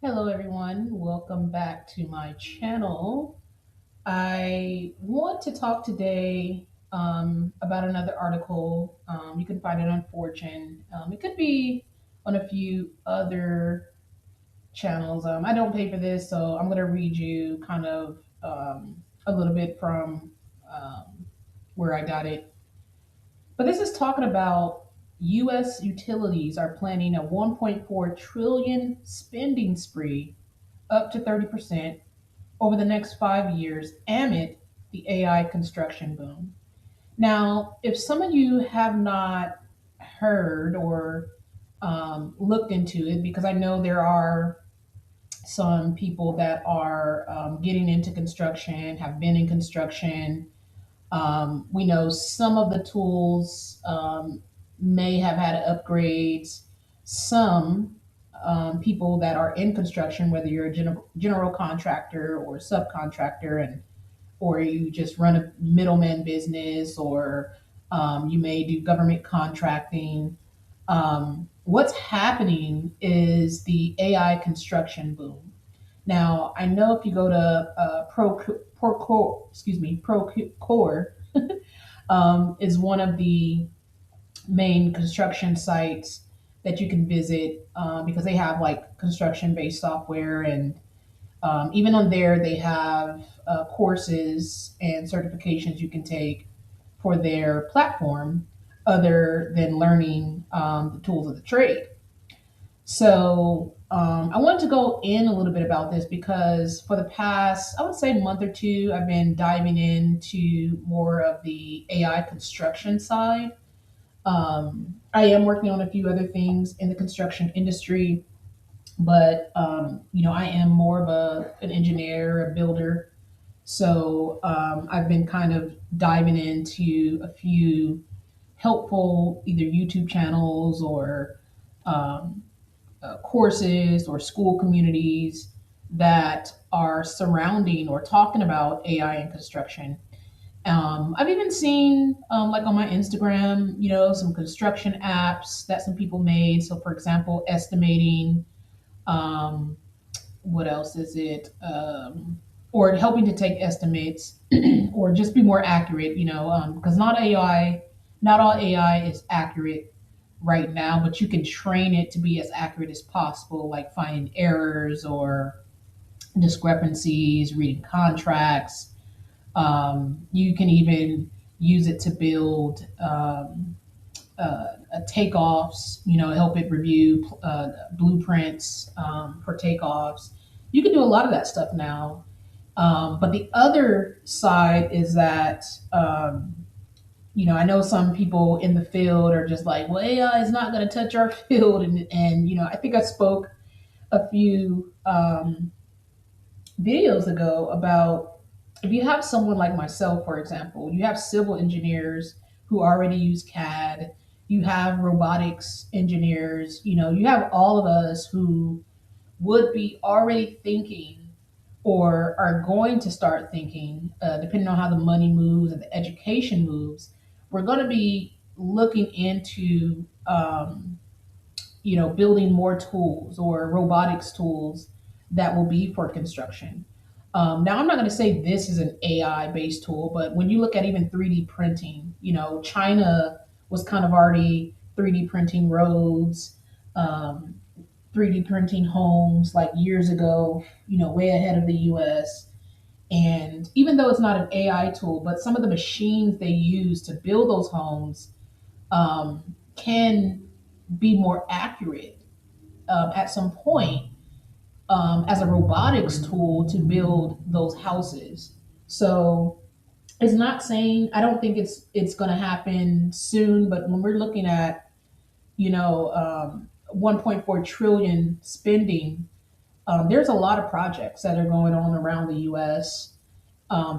Hello, everyone. Welcome back to my channel. I want to talk today about another article. You can find it on Fortune. It could be on a few other channels. I don't pay for this, so I'm going to read you kind of a little bit from where I got it. But this is talking about U.S. utilities are planning a 1.4 trillion spending spree, up to 30% over the next 5 years amid the AI construction boom. Now, if some of you have not heard or looked into it, because I know there are some people that are getting into construction, have been in construction. We know some of the tools may have had upgrades. Some people that are in construction, whether you're a general contractor or subcontractor, and or you just run a middleman business, or you may do government contracting. What's happening is the AI construction boom. Now, I know if you go to Procore is one of the main construction sites that you can visit because they have like construction based software, and even on there they have courses and certifications you can take for their platform other than learning the tools of the trade. So I wanted to go in a little bit about this because for the past, I would say, month or two, I've been diving into more of the AI construction side. I am working on a few other things in the construction industry, but I am more of an engineer, a builder. So I've been kind of diving into a few helpful either YouTube channels or um, courses or school communities that are surrounding or talking about AI in construction. I've even seen, like on my Instagram, some construction apps that some people made. So, for example, estimating, um, what else is it? Or helping to take estimates or just be more accurate, because not all AI is accurate right now, but you can train it to be as accurate as possible, like finding errors or discrepancies, reading contracts. You can even use it to build takeoffs, help it review blueprints for takeoffs. You can do a lot of that stuff now. But the other side is that, I know some people in the field are just like, well, AI is not going to touch our field. And I think I spoke a few videos ago about if you have someone like myself, for example, you have civil engineers who already use CAD, you have robotics engineers, you have all of us who would be already thinking or are going to start thinking, depending on how the money moves and the education moves, we're going to be looking into, building more tools or robotics tools that will be for construction. Now, I'm not going to say this is an AI based tool, but when you look at even 3D printing, China was kind of already 3D printing roads, um, 3D printing homes like years ago, way ahead of the US. And even though it's not an AI tool, but some of the machines they use to build those homes can be more accurate at some point as a robotics tool to build those houses. So it's not saying I don't think it's going to happen soon, but when we're looking at 1.4 trillion spending, there's a lot of projects that are going on around the U.S.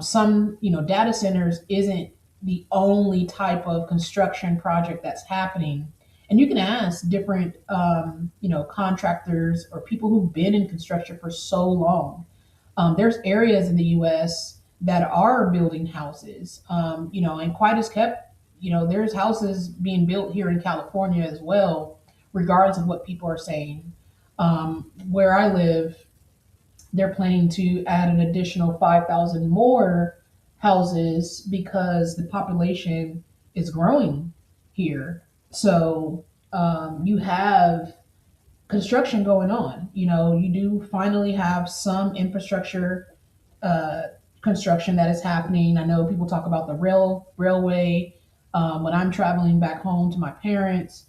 Some data centers isn't the only type of construction project that's happening, and you can ask different contractors or people who've been in construction for so long. There's areas in the U.S. that are building houses, and quite as kept. There's houses being built here in California as well, regardless of what people are saying. Where I live, they're planning to add an additional 5,000 more houses because the population is growing here. So you have construction going on. You know, you do finally have some infrastructure uh, construction that is happening. I know people talk about the railway. When I'm traveling back home to my parents,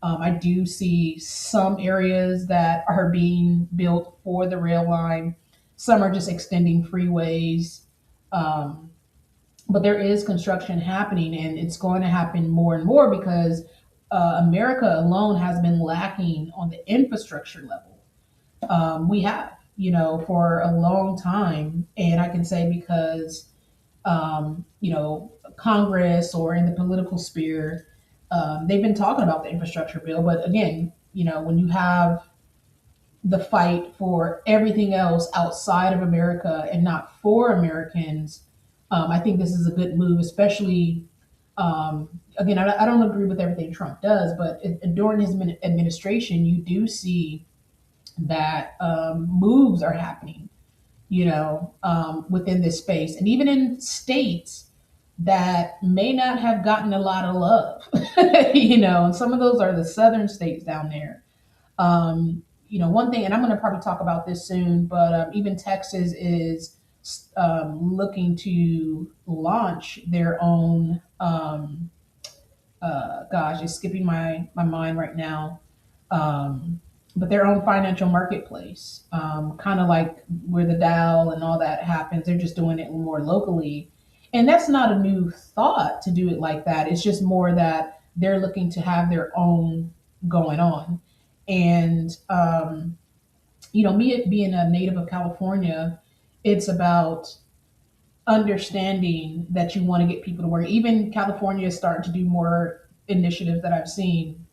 I do see some areas that are being built for the rail line. Some are just extending freeways. Um, but there is construction happening, and it's going to happen more and more because America alone has been lacking on the infrastructure level. We have, you know, for a long time. And I can say because, you know, Congress or in the political sphere, they've been talking about the infrastructure bill. But again, you know, when you have the fight for everything else outside of America and not for Americans, I think this is a good move, especially. Again, I don't agree with everything Trump does, but during his administration, you do see that moves are happening, you know, within this space, and even in states that may not have gotten a lot of love, you know, and some of those are the southern states down there. You know, one thing, and I'm going to probably talk about this soon, but even Texas is looking to launch their own. Gosh, it's skipping my mind right now. Um, but their own financial marketplace, kind of like where the Dow and all that happens. They're just doing it more locally, and that's not a new thought to do it like that. It's just more that they're looking to have their own going on, and you know, me being a native of California, it's about understanding that you want to get people to work. Even California is starting to do more initiatives that I've seen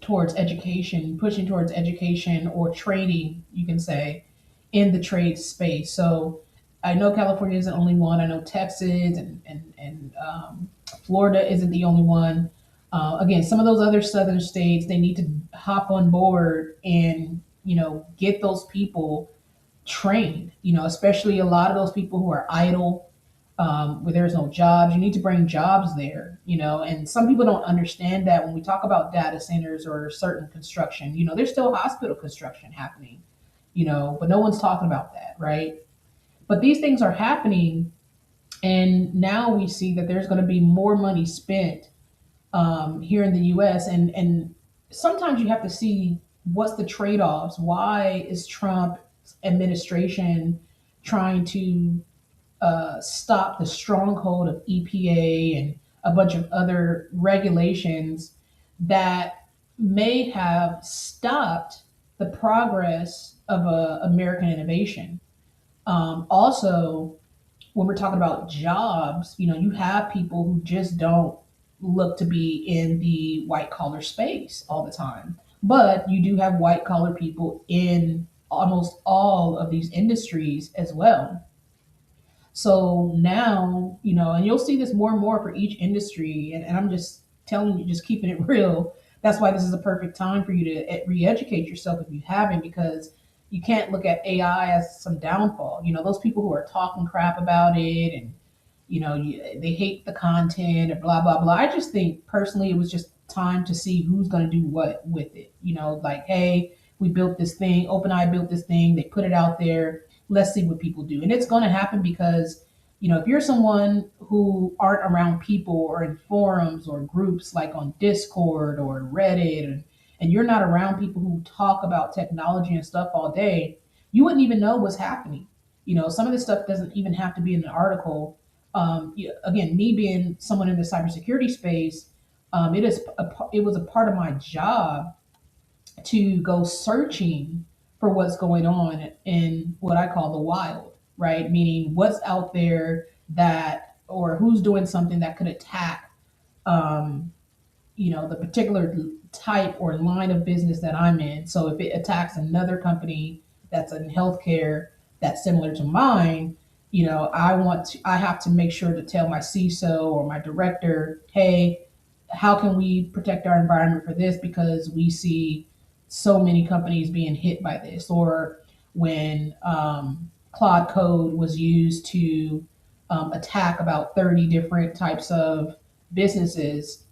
towards education, pushing towards education or trading, you can say, in the trade space. So I know California isn't the only one. I know Texas and Florida isn't the only one. Again, some of those other southern states, they need to hop on board and, you know, get those people trained, you know, especially a lot of those people who are idle, where there's no jobs. You need to bring jobs there, you know, and some people don't understand that when we talk about data centers or certain construction, you know, there's still hospital construction happening, you know, but no one's talking about that, right? But these things are happening, and now we see that there's going to be more money spent here in the U.S. And sometimes you have to see what's the trade-offs. Why is Trump administration trying to stop the stronghold of EPA and a bunch of other regulations that may have stopped the progress of American innovation? Also, when we're talking about jobs, you know, you have people who just don't look to be in the white collar space all the time. But you do have white collar people in almost all of these industries as well. So now, you know, and you'll see this more and more for each industry. And I'm just telling you, just keeping it real. That's why this is a perfect time for you to re-educate yourself if you haven't, because you can't look at AI as some downfall. You know, those people who are talking crap about it and, you know, they hate the content and blah, blah, blah. I just think personally it was just time to see who's going to do what with it. You know, like, hey, we built this thing, OpenAI built this thing, they put it out there, let's see what people do. And it's going to happen because, you know, if you're someone who aren't around people or in forums or groups like on Discord or Reddit, and you're not around people who talk about technology and stuff all day, you wouldn't even know what's happening. You know, some of this stuff doesn't even have to be in an article. Again, me being someone in the cybersecurity space, it was a part of my job to go searching for what's going on in what I call the wild, right? Meaning what's out there that, or who's doing something that could attack, um, you know, the particular type or line of business that I'm in. So if it attacks another company that's in healthcare that's similar to mine, you know, I have to make sure to tell my CISO or my director, hey, how can we protect our environment for this? Because we see so many companies being hit by this, or when Claude Code was used to attack about 30 different types of businesses.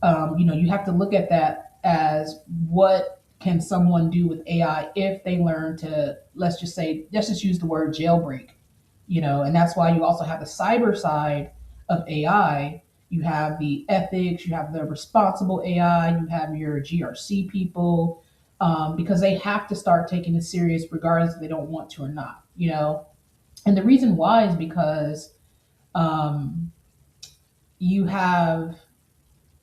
You have to look at that as what can someone do with AI if they learn to, let's just use the word jailbreak, and that's why you also have the cyber side of AI. You have the ethics, you have the responsible AI, you have your GRC people, because they have to start taking it serious regardless if they don't want to or not. And the reason why is because um, you have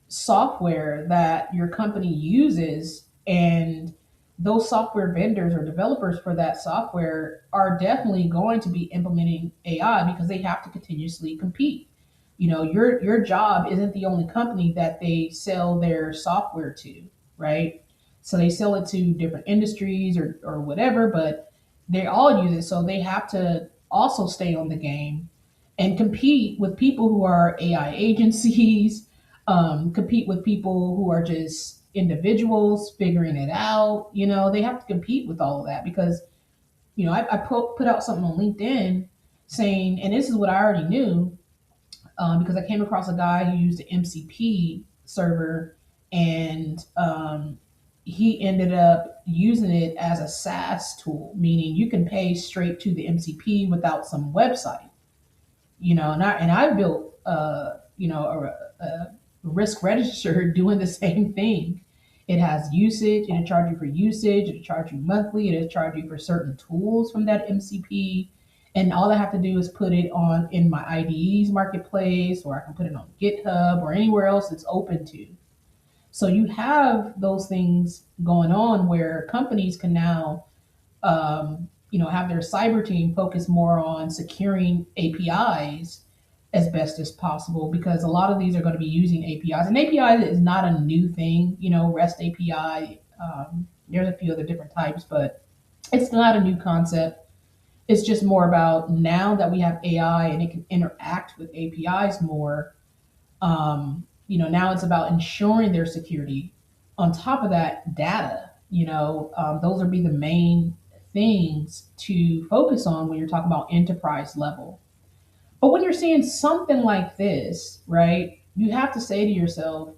software that your company uses, and those software vendors or developers for that software are definitely going to be implementing AI because they have to continuously compete. Your job isn't the only company that they sell their software to, right? So they sell it to different industries or whatever, but they all use it, so they have to also stay on the game and compete with people who are AI agencies, compete with people who are just individuals figuring it out. They have to compete with all of that because, I put out something on LinkedIn saying, and this is what I already knew, because I came across a guy who used the MCP server, and he ended up using it as a SaaS tool, meaning you can pay straight to the MCP without some website. And I built a risk register doing the same thing. It has usage, it'll charge you for usage, it'll charge you monthly, it'll charge you for certain tools from that MCP. And all I have to do is put it on in my IDE's marketplace, or I can put it on GitHub or anywhere else it's open to. So you have those things going on where companies can now have their cyber team focus more on securing APIs as best as possible, because a lot of these are going to be using APIs. And API is not a new thing, REST API. There's a few other different types, but it's not a new concept. It's just more about now that we have AI and it can interact with APIs more. Now it's about ensuring their security. On top of that, data. Those would be the main things to focus on when you're talking about enterprise level. But when you're seeing something like this, right, you have to say to yourself,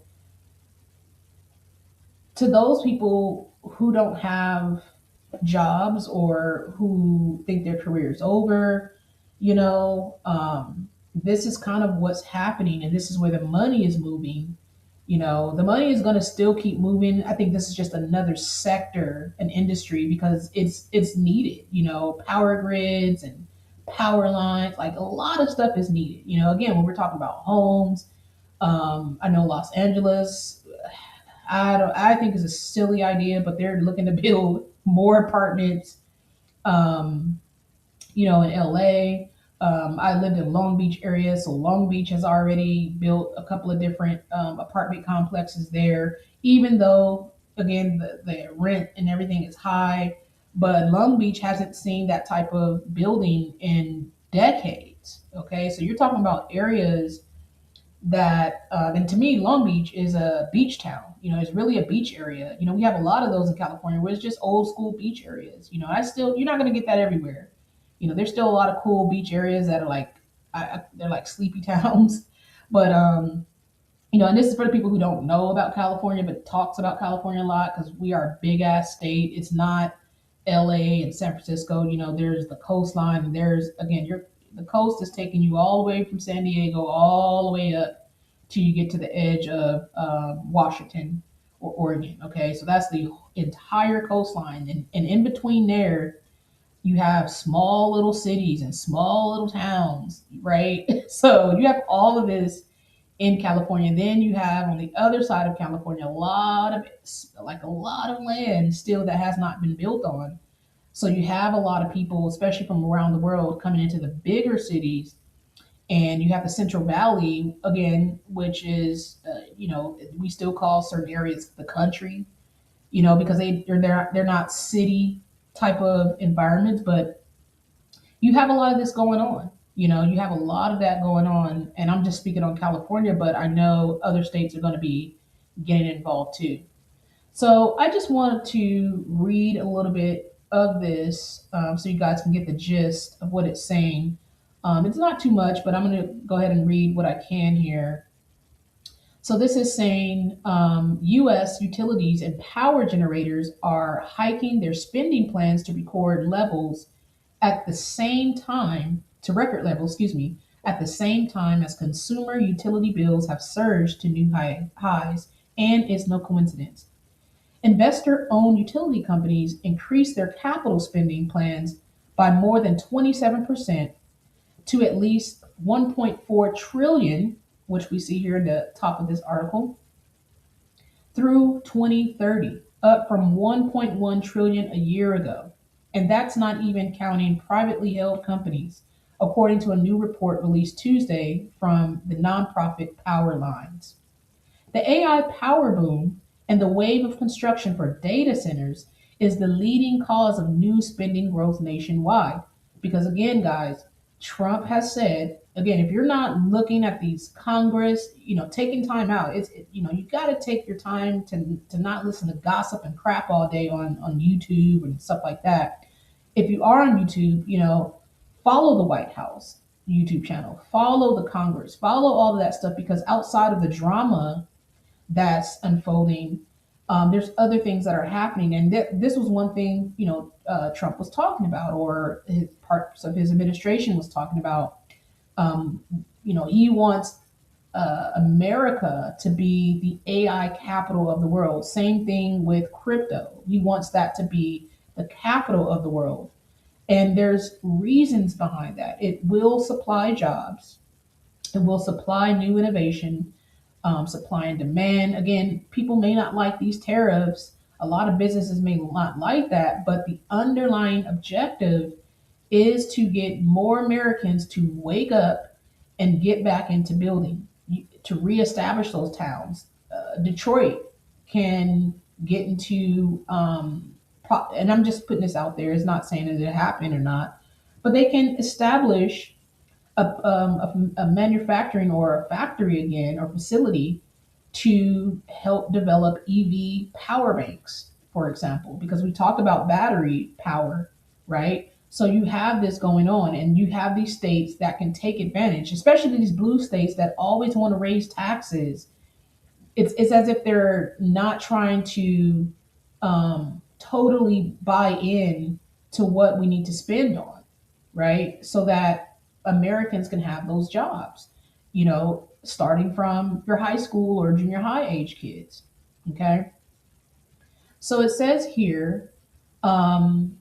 to those people who don't have jobs or who think their career is over, this is kind of what's happening, and this is where the money is moving. The money is going to still keep moving. I think this is just another sector, an industry, because it's needed. Power grids and power lines, like a lot of stuff is needed. Again, when we're talking about homes, I know Los Angeles. I think it's a silly idea, but they're looking to build more apartments. Um, in LA. I lived in Long Beach area, so Long Beach has already built a couple of different apartment complexes there. Even though, again, the rent and everything is high, but Long Beach hasn't seen that type of building in decades. Okay, so you're talking about areas that, and to me, Long Beach is a beach town. It's really a beach area. We have a lot of those in California where it's just old school beach areas. I still, you're not going to get that everywhere. There's still a lot of cool beach areas that are like, they're like sleepy towns. But, and this is for the people who don't know about California, but talks about California a lot because we are a big ass state. It's not LA and San Francisco. There's the coastline, and there's, again, the coast is taking you all the way from San Diego all the way up till you get to the edge of Washington or Oregon. Okay, so that's the entire coastline, and in between there, you have small little cities and small little towns, right? So you have all of this in California. And then you have on the other side of California a lot of land still that has not been built on. So you have a lot of people, especially from around the world, coming into the bigger cities, and you have the Central Valley again, which is, we still call certain areas the country, because they're not city type of environments, but you have a lot of this going on. You have a lot of that going on, and I'm just speaking on California, but I know other states are going to be getting involved too. So I just wanted to read a little bit of this so you guys can get the gist of what it's saying. It's not too much, but I'm going to go ahead and read what I can here. So this is saying U.S. utilities and power generators are hiking their spending plans to record levels at the same time to record levels, excuse me, at the same time as consumer utility bills have surged to new highs, and it's no coincidence. Investor owned utility companies increased their capital spending plans by more than 27% to at least 1.4 trillion, which we see here at the top of this article, through 2030, up from 1.1 trillion a year ago. And that's not even counting privately held companies, according to a new report released Tuesday from the nonprofit Power Lines. The AI power boom and the wave of construction for data centers is the leading cause of new spending growth nationwide. Because again, guys, Trump has said, again, if you're not looking at these Congress, taking time out, you got to take your time to not listen to gossip and crap all day on YouTube and stuff like that. If you are on YouTube, follow the White House YouTube channel, follow the Congress, follow all of that stuff because outside of the drama that's unfolding. There's other things that are happening, and this was one thing Trump was talking about, or his parts of his administration was talking about. Um, he wants America to be the AI capital of the world. Same thing with crypto. He wants that to be the capital of the world, and there's reasons behind that. It will supply jobs. It will supply new innovation, supply and demand. Again, people may not like these tariffs. A lot of businesses may not like that, but the underlying objective is to get more Americans to wake up and get back into building, to reestablish those towns. Detroit can get into, and I'm just putting this out there, it's not saying that it happened or not, but they can establish a manufacturing or a factory again or facility to help develop EV power banks, for example, because we talk about battery power, right? So you have this going on, and you have these states that can take advantage, especially these blue states that always want to raise taxes. It's as if they're not trying to totally buy in to what we need to spend on, right? So that Americans can have those jobs, starting from your high school or junior high age kids. Okay. So it says here, um,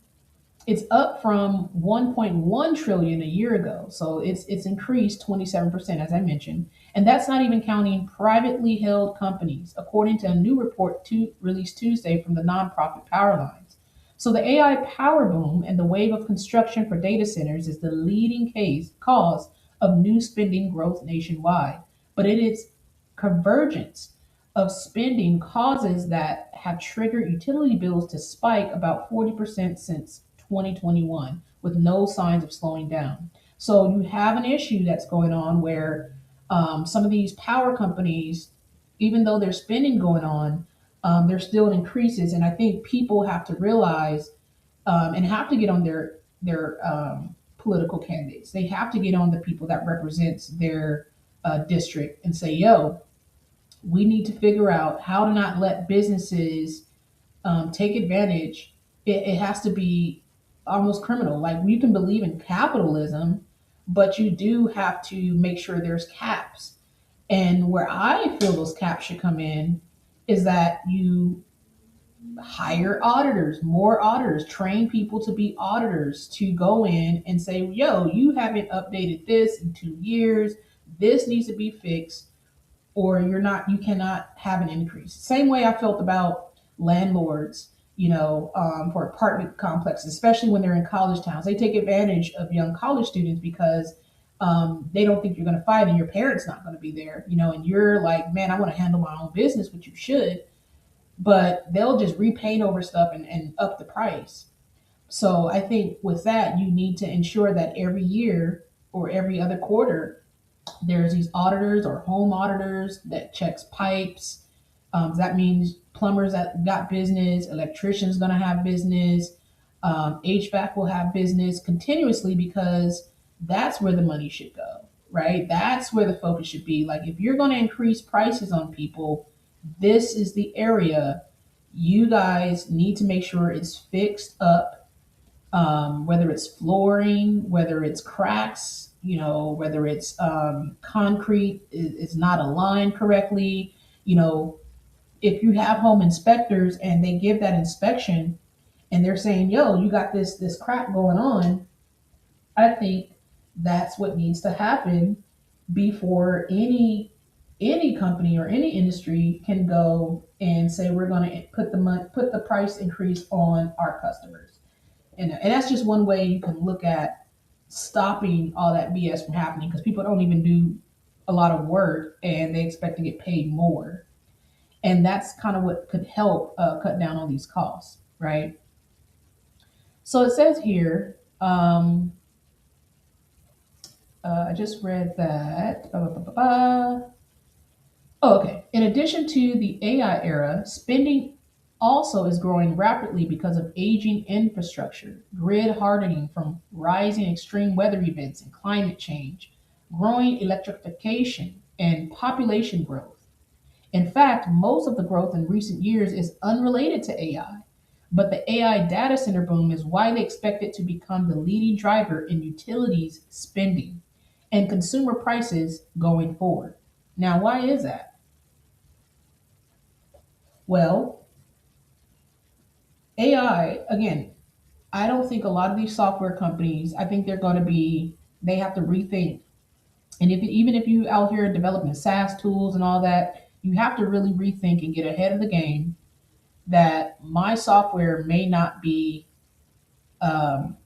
it's up from 1.1 trillion a year ago. So it's increased 27% as I mentioned. And that's not even counting privately held companies, according to a new report released Tuesday from the nonprofit Power Lines. So the AI power boom and the wave of construction for data centers is the leading cause of new spending growth nationwide. But it is convergence of spending causes that have triggered utility bills to spike about 40% since 2021 with no signs of slowing down. So you have an issue that's going on where some of these power companies, even though there's spending going on, there's still increases. And I think people have to realize and have to get on their political candidates. They have to get on the people that represents their district and say, "Yo, we need to figure out how to not let businesses take advantage. It has to be almost criminal. Like you can believe in capitalism, but you do have to make sure there's caps. And where I feel those caps should come in is that you hire auditors, more auditors, train people to be auditors to go in and say, yo, you haven't updated this in 2 years. This needs to be fixed or you cannot have an increase. Same way I felt about landlords, for apartment complexes, especially when they're in college towns. They take advantage of young college students because they don't think you're going to fight and your parents not going to be there, and you're like, man, I want to handle my own business, which you should, but they'll just repaint over stuff and up the price. So I think with that, you need to ensure that every year or every other quarter, there's these auditors or home auditors that checks pipes. That means plumbers that got business, electricians going to have business, HVAC will have business continuously because that's where the money should go, right? That's where the focus should be. Like if you're going to increase prices on people, this is the area you guys need to make sure it's fixed up, whether it's flooring, whether it's cracks, whether it's concrete is not aligned correctly. You know, if you have home inspectors and they give that inspection and they're saying, "Yo, you got this crack going on," I think that's what needs to happen before any company or any industry can go and say we're going to put the price increase on our customers. And that's just one way you can look at stopping all that BS from happening because people don't even do a lot of work and they expect to get paid more. And that's kind of what could help cut down on these costs, right? So it says here, I just read that. Ba, ba, ba, ba, ba. Oh, okay. In addition to the AI era, spending also is growing rapidly because of aging infrastructure, grid hardening from rising extreme weather events and climate change, growing electrification, and population growth. In fact, most of the growth in recent years is unrelated to AI, but the AI data center boom is widely expected to become the leading driver in utilities spending and consumer prices going forward. Now, why is that? Well, AI, again, I don't think a lot of these software companies, I think they have to rethink. And even if you out here developing SaaS tools and all that, you have to really rethink and get ahead of the game that my software may not be um,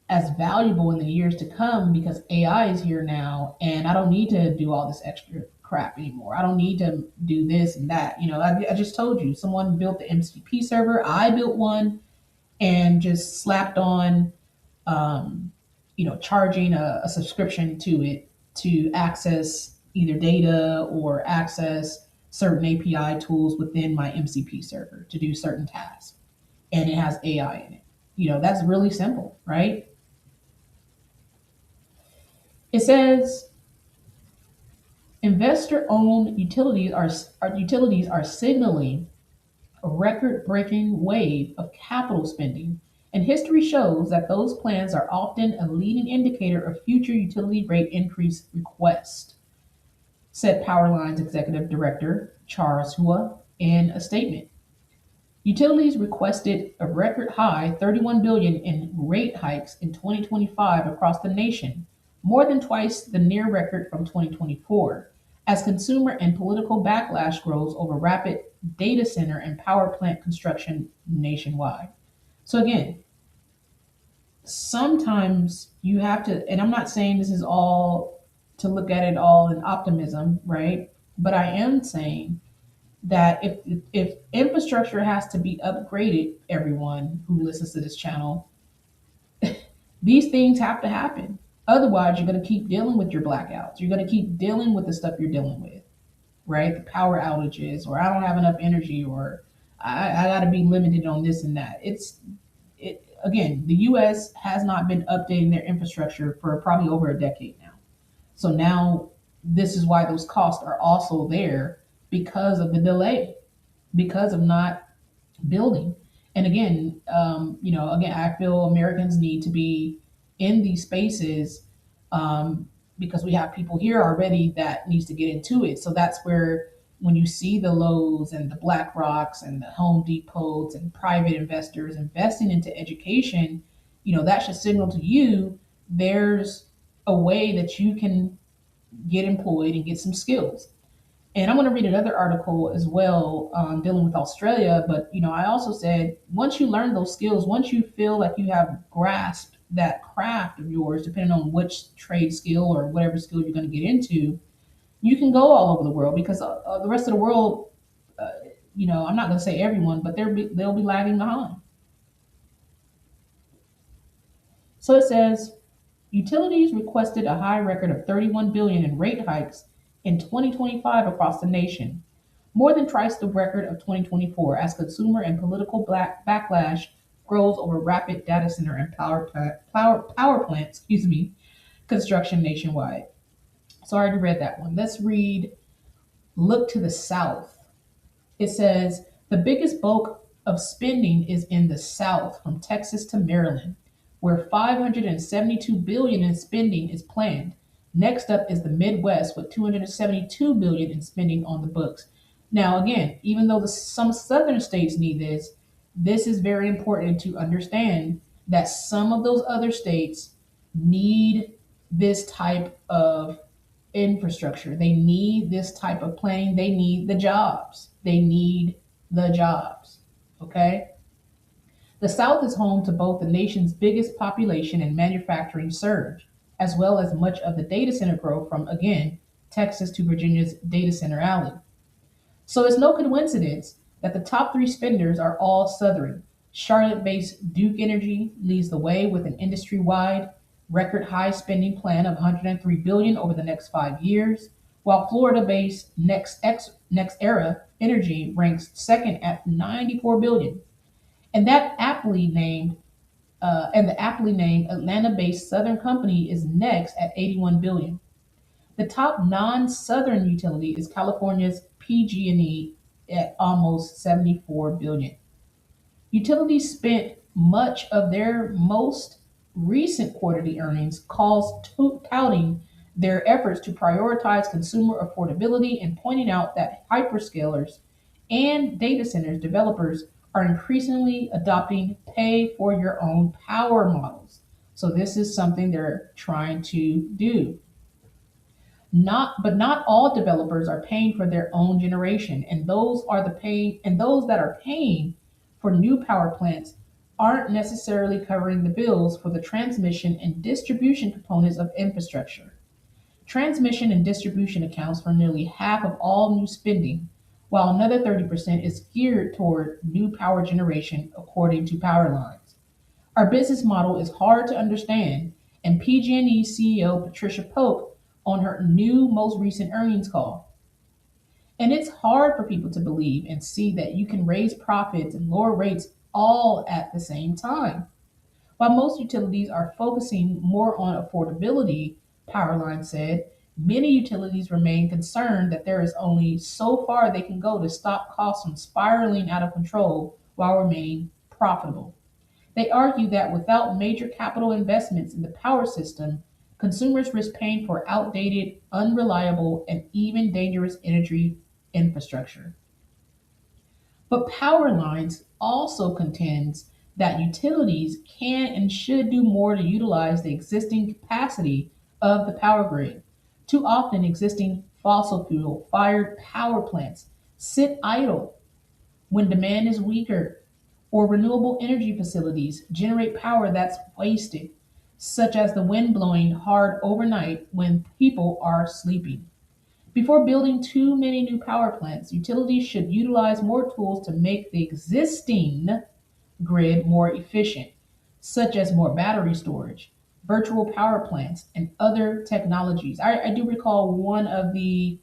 as valuable in the years to come because AI is here now and I don't need to do all this extra crap anymore. I don't need to do this and that. I just told you someone built the MCP server. I built one and just slapped on, um, charging a subscription to it to access either data or access certain API tools within my MCP server to do certain tasks. And it has AI in it. That's really simple, right? It says investor-owned utilities are signaling a record-breaking wave of capital spending, and history shows that those plans are often a leading indicator of future utility rate increase requests, said Powerline's executive director Charles Hua in a statement. Utilities requested a record high 31 billion in rate hikes in 2025 across the nation, more than twice the near record from 2024, as consumer and political backlash grows over rapid data center and power plant construction nationwide. So again, sometimes you have to, and I'm not saying this is all to look at it all in optimism, right? But I am saying that if infrastructure has to be upgraded, everyone who listens to this channel, these things have to happen. Otherwise, you're going to keep dealing with your blackouts. You're going to keep dealing with the stuff you're dealing with, right? The power outages, or I don't have enough energy, or I got to be limited on this and that. It again. The U.S. has not been updating their infrastructure for probably over a decade now. So now this is why those costs are also there because of the delay, because of not building. And again, again, I feel Americans need to be in these spaces, because we have people here already that needs to get into it. So that's where when you see the Lowe's and the Black Rocks and the Home Depots and private investors investing into education, that should signal to you there's a way that you can get employed and get some skills. And I'm going to read another article as well, dealing with Australia. But I also said once you learn those skills, once you feel like you have grasped that craft of yours, depending on which trade skill or whatever skill you're going to get into, you can go all over the world because the rest of the world, I'm not going to say everyone, but they'll be lagging behind. So it says utilities requested a high record of 31 billion in rate hikes in 2025 across the nation, more than twice the record of 2024 as consumer and political backlash grows over rapid data center and power plant, construction nationwide. So I already read that one. Let's read Look to the South. It says the biggest bulk of spending is in the South, from Texas to Maryland, where 572 billion in spending is planned. Next up is the Midwest with 272 billion in spending on the books. Now, again, even though some southern states need this, this is very important to understand that some of those other states need this type of infrastructure. They need this type of planning. They need the jobs. They need the jobs. Okay? The South is home to both the nation's biggest population and manufacturing surge, as well as much of the data center growth from, again, Texas to Virginia's data center alley. So it's no coincidence that the top three spenders are all Southern. Charlotte-based Duke Energy leads the way with an industry-wide record high spending plan of 103 billion dollars over the next 5 years, while Florida-based Next Era Energy ranks second at 94 billion. Dollars. And the aptly named Atlanta-based Southern company is next at 81 billion. Dollars. The top non-Southern utility is California's PG&E at almost 74 billion. Dollars. Utilities spent much of their most recent quarterly earnings calls touting their efforts to prioritize consumer affordability and pointing out that hyperscalers and data centers developers are increasingly adopting pay for your own power models. So this is something they're trying to do. Not all developers are paying for their own generation, and those that are paying for new power plants aren't necessarily covering the bills for the transmission and distribution components of infrastructure. Transmission and distribution accounts for nearly half of all new spending, while another 30% is geared toward new power generation, according to Powerlines. Our business model is hard to understand, and PG&E CEO Patricia Polk on her new most recent earnings call. And it's hard for people to believe and see that you can raise profits and lower rates all at the same time. While most utilities are focusing more on affordability, Powerline said, many utilities remain concerned that there is only so far they can go to stop costs from spiraling out of control while remaining profitable. They argue that without major capital investments in the power system, consumers risk paying for outdated, unreliable, and even dangerous energy infrastructure. But Power Lines also contends that utilities can and should do more to utilize the existing capacity of the power grid. Too often, existing fossil fuel fired power plants sit idle when demand is weaker, or renewable energy facilities generate power that's wasted, such as the wind blowing hard overnight when people are sleeping. Before building too many new power plants, utilities should utilize more tools to make the existing grid more efficient, such as more battery storage, virtual power plants, and other technologies. I do recall one of the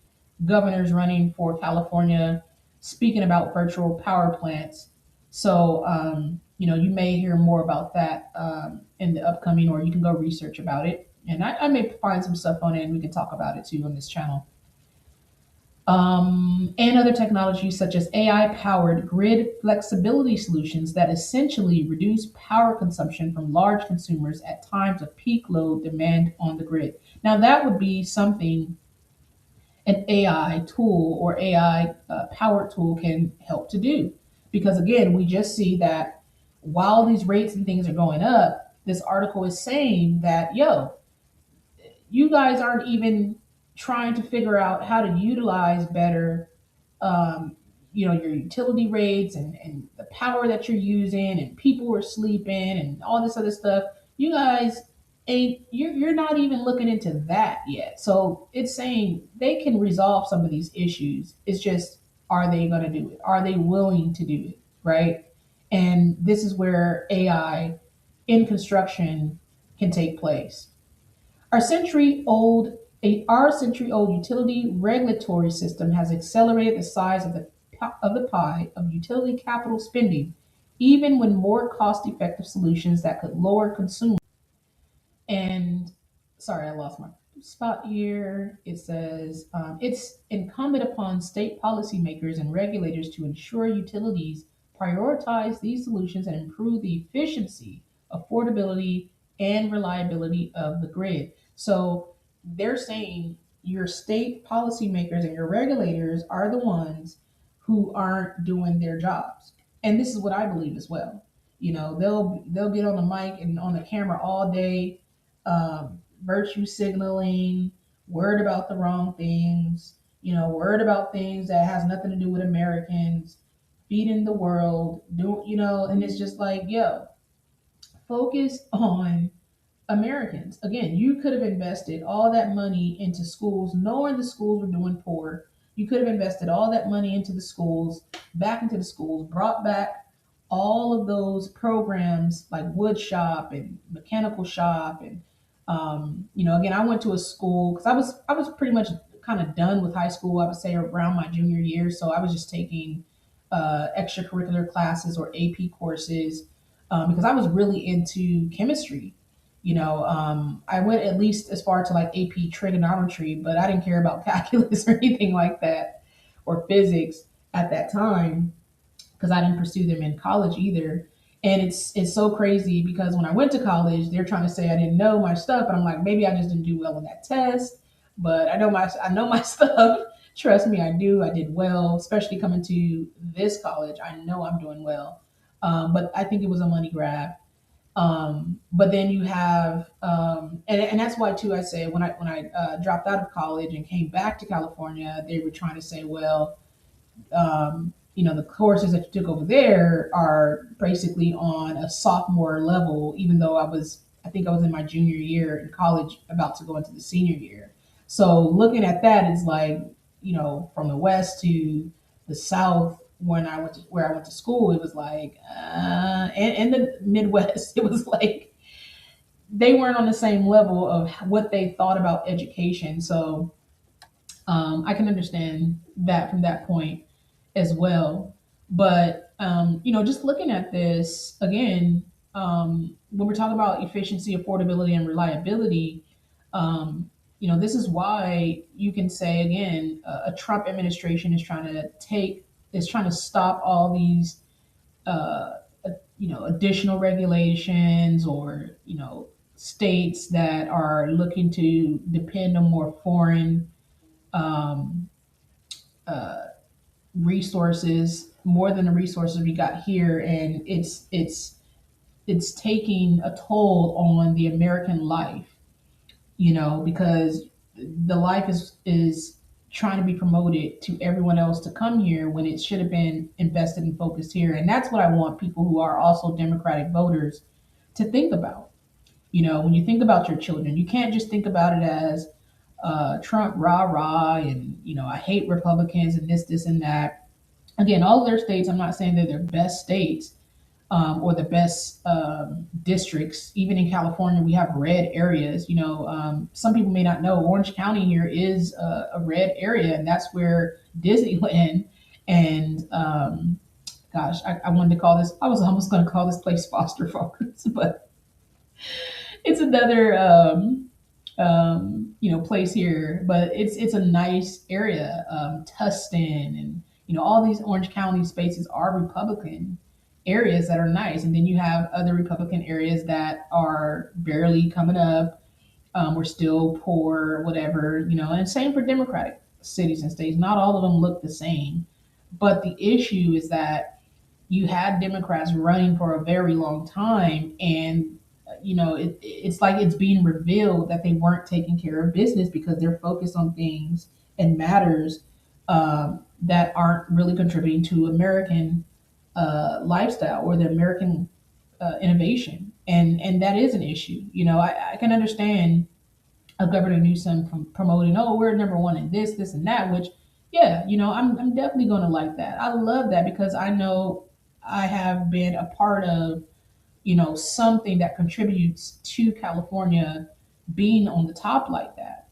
governors running for California speaking about virtual power plants. So, you may hear more about that in the upcoming, or you can go research about it. And I may find some stuff on it and we can talk about it too on this channel. And other technologies such as AI powered grid flexibility solutions that essentially reduce power consumption from large consumers at times of peak load demand on the grid. Now, that would be something an AI tool or AI powered tool can help to do. Because again, we just see that while these rates and things are going up, this article is saying that, yo, you guys aren't even trying to figure out how to utilize better your utility rates and the power that you're using and people are sleeping and all this other stuff. You guys ain't you're not even looking into that yet. So it's saying they can resolve some of these issues. It's just, are they going to do it? Are they willing to do it? Right? And this is where AI in construction can take place. Our century old Our century-old utility regulatory system has accelerated the size of the pie of utility capital spending, even when more cost-effective solutions that could lower consumer. And sorry, I lost my spot here. It says it's incumbent upon state policymakers and regulators to ensure utilities prioritize these solutions and improve the efficiency, affordability, and reliability of the grid. So they're saying your state policymakers and your regulators are the ones who aren't doing their jobs. And this is what I believe as well. They'll get on the mic and on the camera all day, virtue signaling, worried about the wrong things, worried about things that has nothing to do with Americans, feeding the world, and it's just like, yo, focus on Americans. Again, you could have invested all that money into schools, knowing the schools were doing poor. You could have invested all that money into the schools, back into the schools, brought back all of those programs like wood shop and mechanical shop, and again, I went to a school because I was pretty much kind of done with high school. I would say around my junior year, so I was just taking extracurricular classes or AP courses because I was really into chemistry. I went at least as far to like AP trigonometry, but I didn't care about calculus or anything like that or physics at that time because I didn't pursue them in college either. And it's so crazy because when I went to college, they're trying to say I didn't know my stuff, and I'm like, maybe I just didn't do well on that test, but I know my stuff. Trust me, I do. I did well, especially coming to this college. I know I'm doing well, but I think it was a money grab. But then you have, and that's why too. I say when I dropped out of college and came back to California, they were trying to say, well, the courses that you took over there are basically on a sophomore level, even though I think I was in my junior year in college, about to go into the senior year. So looking at that is like, from the West to the South, where I went to school, it was like, and the Midwest, it was like they weren't on the same level of what they thought about education. So I can understand that from that point as well. But just looking at this again, when we're talking about efficiency, affordability, and reliability, this is why you can say again, a Trump administration is trying to stop all these, uh, additional regulations or states that are looking to depend on more foreign um, uh, resources more than the resources we got here, and it's taking a toll on the American life, because the life is trying to be promoted to everyone else to come here when it should have been invested and focused here. And that's what I want people who are also Democratic voters to think about. When you think about your children, you can't just think about it as Trump rah rah and I hate Republicans and this and that. Again, all of their states, I'm not saying they're their best states, or the best districts. Even in California, we have red areas. Some people may not know Orange County here is a red area, and that's where Disneyland and gosh, I wanted to call this. I was almost going to call this place Foster Farms, but it's another place here. But it's a nice area. Tustin and all these Orange County spaces are Republican areas that are nice, and then you have other Republican areas that are barely coming up. We're still poor, whatever, and same for Democratic cities and states. Not all of them look the same, but the issue is that you had Democrats running for a very long time, and it's like it's being revealed that they weren't taking care of business because they're focused on things and matters that aren't really contributing to American lifestyle or the American innovation, and that is an issue. I can understand a Governor Newsom from promoting, oh, we're number one in this, and that, which, yeah, I'm definitely going to like that. I love that because I know I have been a part of, something that contributes to California being on the top like that.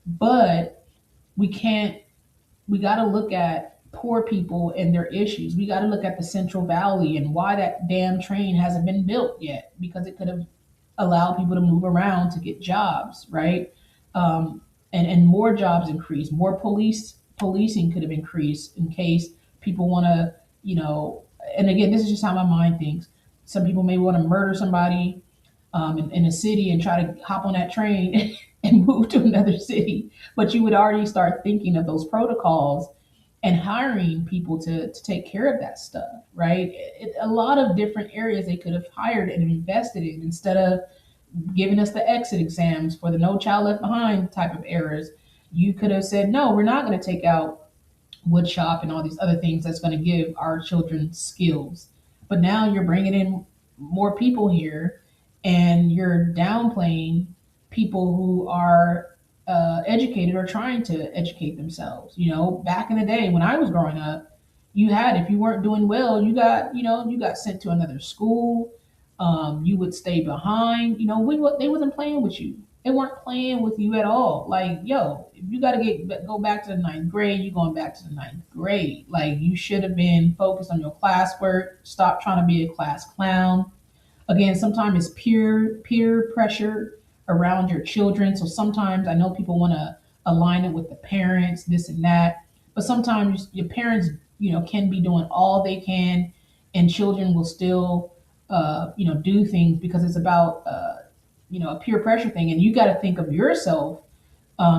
But we can't, we got to look at poor people and their issues. We got to look at the Central Valley and why that damn train hasn't been built yet, because it could have allowed people to move around to get jobs, right? Um, and more jobs increase, more policing could have increased in case people want to, you know. And again, this is just how my mind thinks. Some people may want to murder somebody in a city and try to hop on that train and move to another city, but you would already start thinking of those protocols and hiring people to take care of that stuff, right? A lot of different areas they could have hired and invested in instead of giving us the exit exams for the No Child Left Behind type of errors. You could have said, no, we're not going to take out wood shop and all these other things that's going to give our children skills. But now you're bringing in more people here and you're downplaying people who are educated or trying to educate themselves. You know, back in the day when I was growing up, you had, if you weren't doing well, you got, you know, you got sent to another school. You would stay behind. You know, they wasn't playing with you. They weren't playing with you at all. Like, yo, if you got to go back to the ninth grade, you're going back to the ninth grade. Like, you should have been focused on your classwork. Stop trying to be a class clown. Again, sometimes it's peer pressure around your children. So sometimes I know people want to align it with the parents, this and that, but sometimes your parents, you know, can be doing all they can, and children will still, you know, do things because it's about, you know, a peer pressure thing, and you got to think of yourself.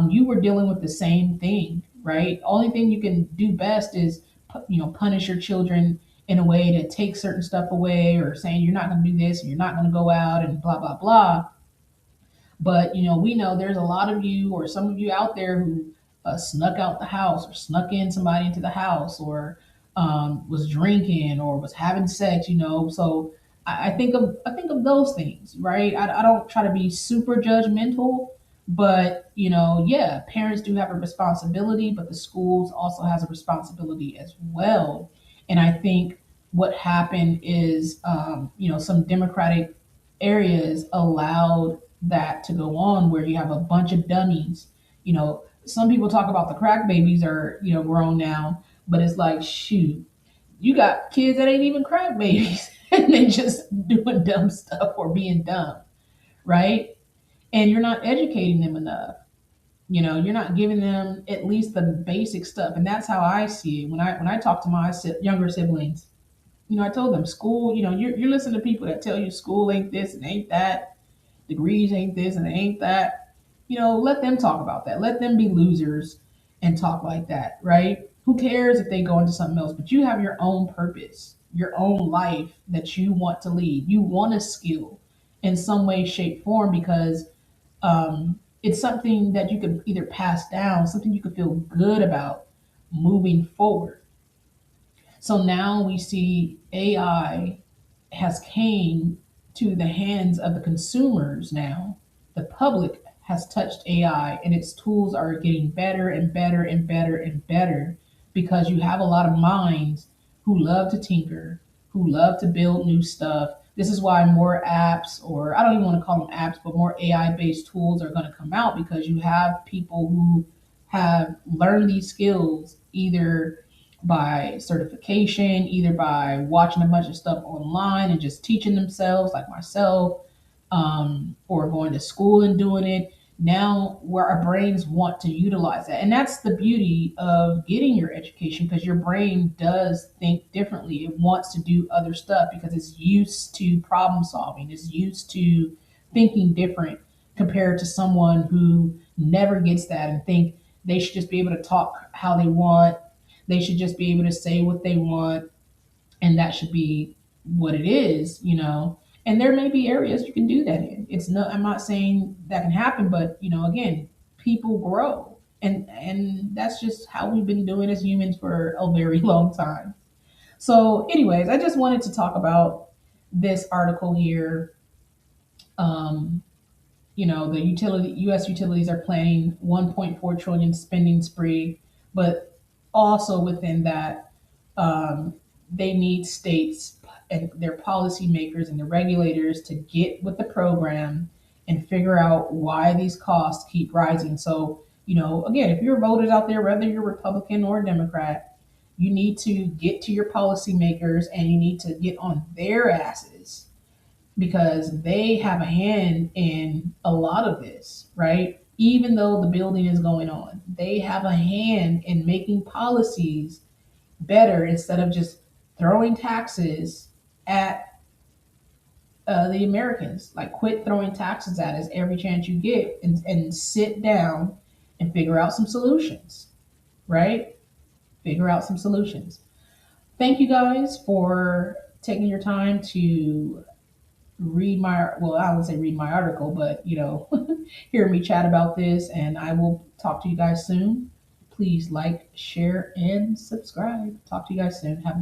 You were dealing with the same thing, right? Only thing you can do best is, you know, punish your children in a way to take certain stuff away, or saying you're not going to do this and you're not going to go out and blah blah blah. But you know, we know there's a lot of you, or some of you out there, who snuck out the house, or snuck in somebody into the house, or was drinking, or was having sex. You know, so I think of those things, right? I don't try to be super judgmental, but you know, yeah, parents do have a responsibility, but the schools also has a responsibility as well. And I think what happened is, you know, some democratic areas allowed that to go on, where you have a bunch of dummies. You know, some people talk about the crack babies are, you know, grown now, but it's like, shoot, you got kids that ain't even crack babies and they just doing dumb stuff or being dumb, right? And you're not educating them enough. You know, you're not giving them at least the basic stuff. And that's how I see it when I talk to my younger siblings. You know, I told them school, you know, you're listening to people that tell you school ain't this and ain't that, degrees ain't this and it ain't that. You know, let them talk about that. Let them be losers and talk like that, right? Who cares if they go into something else? But you have your own purpose, your own life that you want to lead. You want a skill in some way, shape, form, because it's something that you could either pass down, something you could feel good about moving forward. So now we see AI has came to the hands of the consumers now. The public has touched AI, and its tools are getting better and better and better and better, because you have a lot of minds who love to tinker, who love to build new stuff. This is why more apps, or I don't even want to call them apps, but more AI based tools are going to come out, because you have people who have learned these skills either by certification, either by watching a bunch of stuff online and just teaching themselves, like myself, or going to school and doing it. Now, where our brains want to utilize that. And that's the beauty of getting your education, because your brain does think differently. It wants to do other stuff because it's used to problem solving, it's used to thinking different, compared to someone who never gets that and think they should just be able to talk how they want, they should just be able to say what they want, and that should be what it is, you know. And there may be areas you can do that in. It's no, I'm not saying that can happen, but you know, again, people grow, and that's just how we've been doing as humans for a very long time. So, anyways, I just wanted to talk about this article here. Um, you know, the U.S. utilities are planning 1.4 trillion spending spree, but also within that, um, they need states and their policymakers and the regulators to get with the program and figure out why these costs keep rising. So, Again, if you're voters out there, whether you're Republican or Democrat, you need to get to your policymakers and you need to get on their asses because they have a hand in a lot of this, right? Even though the building is going on, they have a hand in making policies better instead of just throwing taxes at the Americans. Like, quit throwing taxes at us every chance you get and sit down and figure out some solutions, right? Figure out some solutions. Thank you guys for taking your time to read my, well, I would say read my article, but hear me chat about this. And I will talk to you guys soon. Please like, share, and subscribe. Talk to you guys soon. Have a